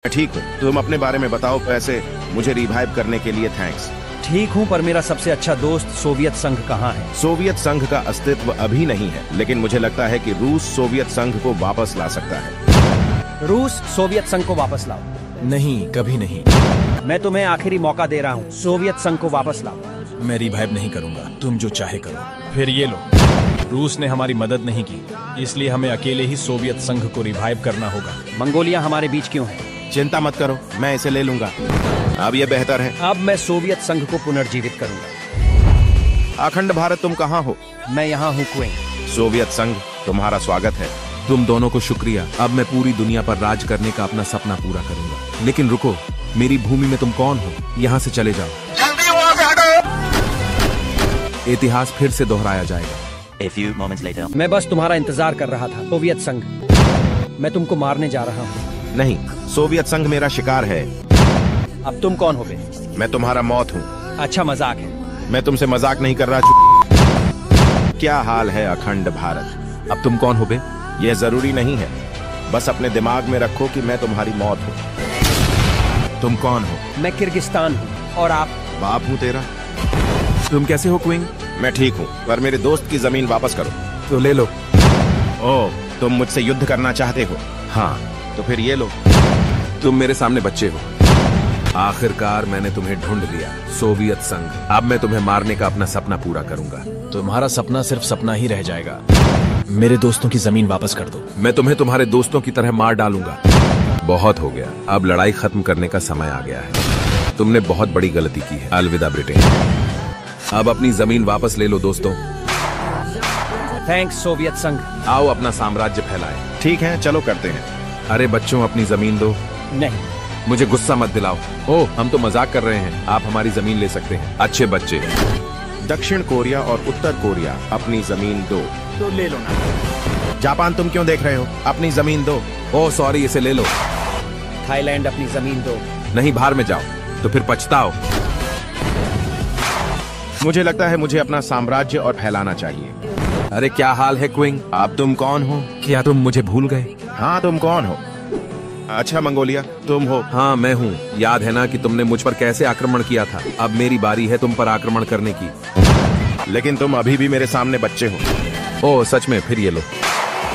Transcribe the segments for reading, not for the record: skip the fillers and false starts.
ठीक हूँ। तुम अपने बारे में बताओ। वैसे मुझे रिवाइव करने के लिए थैंक्स। ठीक हूँ, पर मेरा सबसे अच्छा दोस्त सोवियत संघ कहाँ है? सोवियत संघ का अस्तित्व अभी नहीं है, लेकिन मुझे लगता है कि रूस सोवियत संघ को वापस ला सकता है। रूस सोवियत संघ को वापस लाओ। नहीं, कभी नहीं। मैं तुम्हें आखिरी मौका दे रहा हूँ, सोवियत संघ को वापस लाओ। मैं रिवाइव नहीं करूंगा, तुम जो चाहे करो। फिर ये लो, रूस ने हमारी मदद नहीं की, इसलिए हमें अकेले ही सोवियत संघ को रिवाइव करना होगा। मंगोलिया हमारे बीच क्यों है? चिंता मत करो, मैं इसे ले लूंगा। अब ये बेहतर है। अब मैं सोवियत संघ को पुनर्जीवित करूंगा। अखंड भारत, तुम कहाँ हो? मैं यहाँ हूँ क्वेंग। सोवियत संघ, तुम्हारा स्वागत है। तुम दोनों को शुक्रिया। अब मैं पूरी दुनिया पर राज करने का अपना सपना पूरा करूंगा। लेकिन रुको, मेरी भूमि में तुम कौन हो? यहाँ से चले जाओ। जल्दी वहाँ से हटो। इतिहास फिर से दोहराया जाएगा। A few moments later. मैं बस तुम्हारा इंतजार कर रहा था, सोवियत संघ। मैं तुमको मारने जा रहा हूँ। नहीं, सोवियत संघ मेरा शिकार है। अब तुम कौन हो बे? मैं तुम्हारा मौत हूँ। अच्छा मजाक है। मैं तुमसे मजाक नहीं कर रहा। क्या हाल है अखंड भारत? अब तुम कौन हो बे? यह जरूरी नहीं है, बस अपने दिमाग में रखो कि मैं तुम्हारी मौत हूँ। तुम कौन हो? मैं किर्गिस्तान हूँ। और आप? बाप हूँ तेरा। तुम कैसे हो क्विंग? मैं ठीक हूँ, पर मेरे दोस्त की जमीन वापस करो। तो ले लो। ओह, तुम मुझसे युद्ध करना चाहते हो? हाँ, तो फिर ये लो। तुम मेरे सामने बच्चे हो। आखिरकार मैंने तुम्हें ढूंढ लिया, सोवियत संघ। अब मैं तुम्हें मारने का अपना सपना पूरा करूंगा। तुम्हारा सपना सिर्फ सपना ही रह जाएगा। मेरे दोस्तों की जमीन वापस कर दो। मैं तुम्हें तुम्हारे दोस्तों की तरह मार डालूंगा। बहुत हो गया, अब लड़ाई खत्म करने का समय आ गया है। तुमने बहुत बड़ी गलती की है। अलविदा ब्रिटेन। अब अपनी जमीन वापस ले लो दोस्तों। थैंक्स सोवियत संघ। आओ अपना साम्राज्य फैलाएं। ठीक है, चलो करते हैं। अरे बच्चों, अपनी जमीन दो। नहीं, मुझे गुस्सा मत दिलाओ। ओह, हम तो मजाक कर रहे हैं। आप हमारी जमीन ले सकते हैं, अच्छे बच्चे। दक्षिण कोरिया और उत्तर कोरिया अपनी जमीन दो। तो ले लो ना। जापान, तुम क्यों देख रहे हो? अपनी जमीन दो। ओह सॉरी, इसे ले लो। थाईलैंड अपनी जमीन दो। नहीं, बाहर में जाओ, तो फिर पछताओ। मुझे लगता है मुझे अपना साम्राज्य और फैलाना चाहिए। अरे क्या हाल है क्विंग? अब तुम कौन हो? क्या तुम मुझे भूल गए? हाँ, तुम कौन हो? अच्छा मंगोलिया, तुम हो? हाँ, मैं हूँ। याद है ना कि तुमने मुझ पर कैसे आक्रमण किया था? अब मेरी बारी है तुम पर आक्रमण करने की। लेकिन तुम अभी भी मेरे सामने बच्चे हो। ओह सच में? फिर ये लो।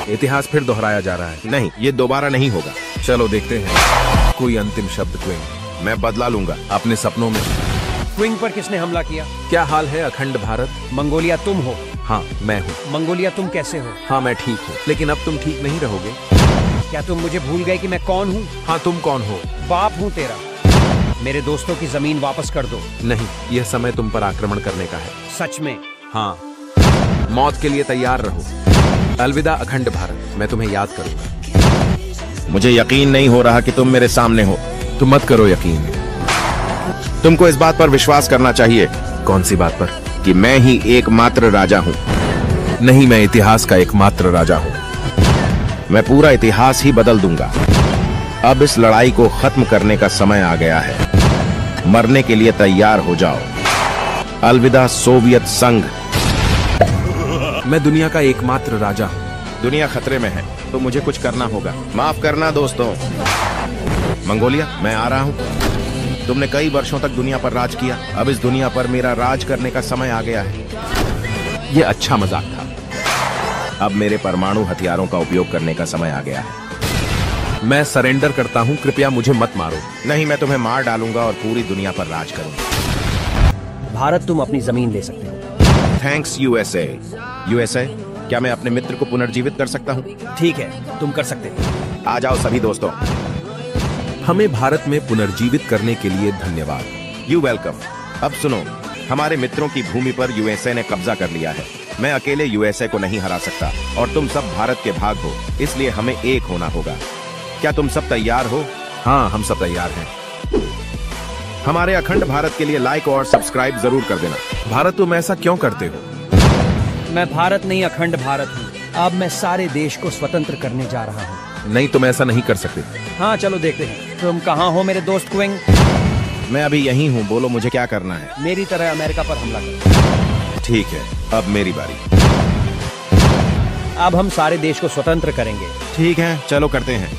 इतिहास फिर दोहराया जा रहा है। नहीं, ये दोबारा नहीं होगा। चलो देखते हैं। कोई अंतिम शब्द क्विंग? मैं बदला लूंगा अपने सपनों में। क्विंग पर किसने हमला किया? क्या हाल है अखंड भारत? मंगोलिया तुम हो? हाँ, मैं हूँ। मंगोलिया तुम कैसे हो? हाँ, मैं ठीक हूँ, लेकिन अब तुम ठीक नहीं रहोगे। क्या तुम मुझे भूल गए कि मैं कौन हूँ? हाँ, तुम कौन हो? बाप हूँ तेरा। मेरे दोस्तों की जमीन वापस कर दो। नहीं, यह समय तुम पर आक्रमण करने का है। सच में? हाँ, मौत के लिए तैयार रहो। अलविदा अखंड भारत, मैं तुम्हें याद करूंगा। मुझे यकीन नहीं हो रहा कि तुम मेरे सामने हो। तुम मत करो यकीन। तुमको इस बात पर विश्वास करना चाहिए। कौन सी बात पर? कि मैं ही एकमात्र राजा हूँ। नहीं, मैं इतिहास का एकमात्र राजा हूँ। मैं पूरा इतिहास ही बदल दूंगा। अब इस लड़ाई को खत्म करने का समय आ गया है। मरने के लिए तैयार हो जाओ। अलविदा सोवियत संघ। मैं दुनिया का एकमात्र राजा हूँ। दुनिया खतरे में है, तो मुझे कुछ करना होगा। माफ करना दोस्तों। मंगोलिया, मैं आ रहा हूँ। तुमने कई वर्षों तक दुनिया पर राज किया, अब इस दुनिया पर मेरा राज करने का समय आ गया है। ये अच्छा मजाक था। अब मेरे परमाणु हथियारों का उपयोग करने का समय आ गया है। मैं सरेंडर करता हूँ, कृपया मुझे मत मारो। नहीं, मैं तुम्हें मार डालूंगा और पूरी दुनिया पर राज करूंगा। भारत, तुम अपनी जमीन ले सकते हो। Thanks USA. यूएसए, क्या मैं अपने मित्र को पुनर्जीवित कर सकता हूँ? ठीक है, तुम कर सकते हो। आ जाओ सभी दोस्तों। हमें भारत में पुनर्जीवित करने के लिए धन्यवाद। You welcome. अब सुनो, हमारे मित्रों की भूमि पर यूएसए ने कब्जा कर लिया है। मैं अकेले यूएसए को नहीं हरा सकता, और तुम सब भारत के भाग हो, इसलिए हमें एक होना होगा। क्या तुम सब तैयार हो? हाँ, हम सब तैयार हैं। हमारे अखंड भारत के लिए लाइक और सब्सक्राइब जरूर कर देना। भारत, तुम ऐसा क्यों करते हो? मैं भारत नहीं, अखंड भारत हूँ। अब मैं सारे देश को स्वतंत्र करने जा रहा हूँ। नहीं, तुम ऐसा नहीं कर सकते। हाँ, चलो देखते हैं। तुम कहाँ हो मेरे दोस्त क्विंग? मैं अभी यहीं हूँ, बोलो मुझे क्या करना है। मेरी तरह अमेरिका पर हमला करो। ठीक है, अब मेरी बारी। अब हम सारे देश को स्वतंत्र करेंगे। ठीक है, चलो करते हैं।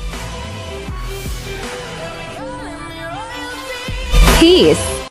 Peace.